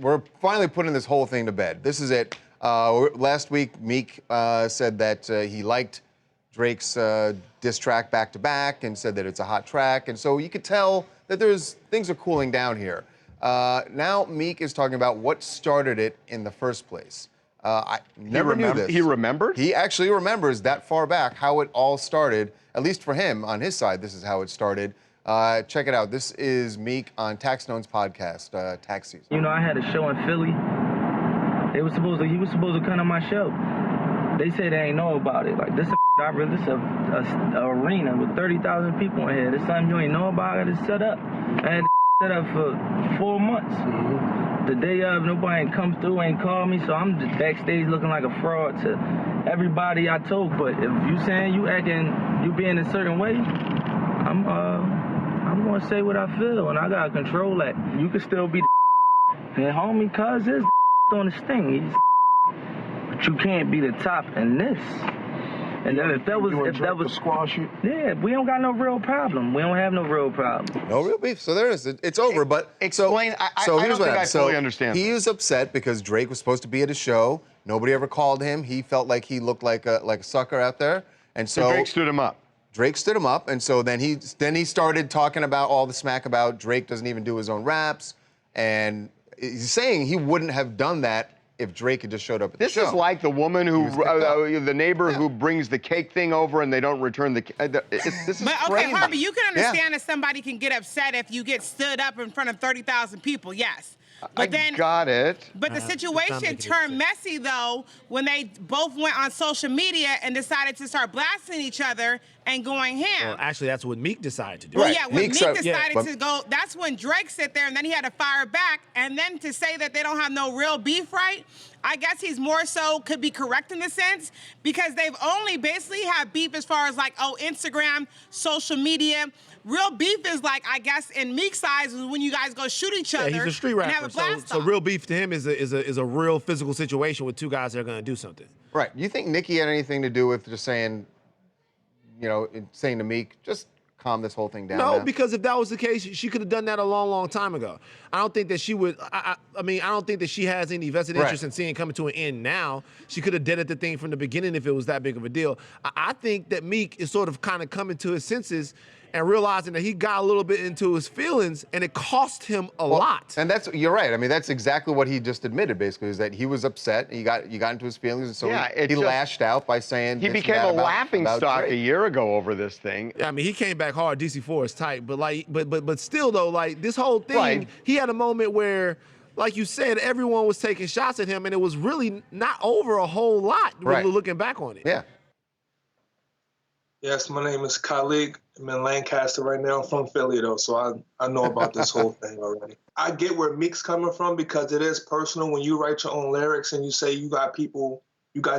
we're finally putting this whole thing to bed. This is it. Last week, Meek said that he liked Drake's diss track back to back and said that it's a hot track. And so you could tell that things are cooling down here. Now Meek is talking about what started it in the first place. I never knew this. He remembered? He actually remembers that far back how it all started. At least for him, on his side, this is how it started. Check it out. This is Meek on Tax None's podcast, Tax Season. You know, I had a show in Philly. He was supposed to come to my show. They say they ain't know about it. Like, this a arena with 30,000 people in here. This something you ain't know about. I got it set up. I had set up for 4 months. The day of, nobody ain't come through, ain't called me, so I'm just backstage looking like a fraud to everybody I told. But if you saying you being a certain way, I'm gonna say what I feel, and I gotta control that. You can still be the and homie, cuz is on the sting. But you can't be the top in this. And then if that was squash it. Yeah, we don't got no real problem. We don't have no real problem. No real beef. So there it is. It's over. But explain. I don't think I fully understand. He was upset because Drake was supposed to be at his show. Nobody ever called him. He felt like he looked like a sucker out there, and so Drake stood him up. Drake stood him up, and so then he started talking about all the smack about Drake doesn't even do his own raps, and he's saying he wouldn't have done that if Drake had just showed up at the show. This is like the woman who, the neighbor who brings the cake thing over and they don't return the cake. This is But okay, crazy. Harvey, you can understand that somebody can get upset if you get stood up in front of 30,000 people, yes. But then, got it. But the situation turned messy, though, when they both went on social media and decided to start blasting each other and going ham. Well, actually, that's what Meek decided to do. Well, yeah, when Meek decided to go, that's when Drake sit there and then he had to fire back. And then to say that they don't have no real beef, right? I guess he's more so could be correct in a sense because they've only basically had beef as far as like, oh, Instagram, social media. Real beef is like, I guess, in Meek's eyes, is when you guys go shoot each other. Yeah, he's a street rapper. And have a blast so real beef to him is a real physical situation with two guys that are going to do something. Right. You think Nicki had anything to do with just saying, saying to Meek, just calm this whole thing down? No, because if that was the case, she could have done that a long, long time ago. I don't think that she would. I don't think that she has any vested interest in seeing it coming to an end now. She could have deaded the thing from the beginning if it was that big of a deal. I think that Meek is sort of kind of coming to his senses and realizing that he got a little bit into his feelings, and it cost him a lot. And you're right. I mean, that's exactly what he just admitted, basically, is that he was upset. He got into his feelings, and so he lashed out by saying he became a laughing stock Drake a year ago over this thing. Yeah, I mean, he came back hard. DC4 is tight, but still though, like this whole thing, he had a moment where, like you said, everyone was taking shots at him, and it was really not over a whole lot. Really looking back on it. Yeah. Yes, my name is Khalid. I'm in Lancaster right now. I'm from Philly, though, so I know about this whole thing already. I get where Meek's coming from because it is personal when you write your own lyrics and you say you got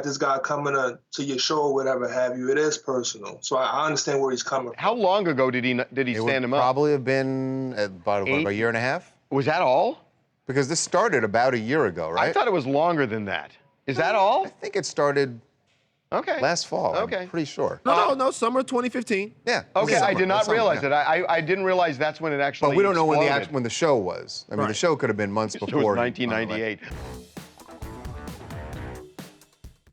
this guy coming to your show or whatever have you. It is personal, so I understand where he's coming from. How long ago did he stand him up? Probably have been about a year and a half. Was that all? Because this started about a year ago, right? I thought it was longer than that. Is that all? I think it started last fall. I'm pretty sure. No, summer 2015. Yeah. Okay, I did not realize it. I didn't realize that's when it actually But we don't know exploded. when the show was. I mean, the show could have been months before. It was 1998.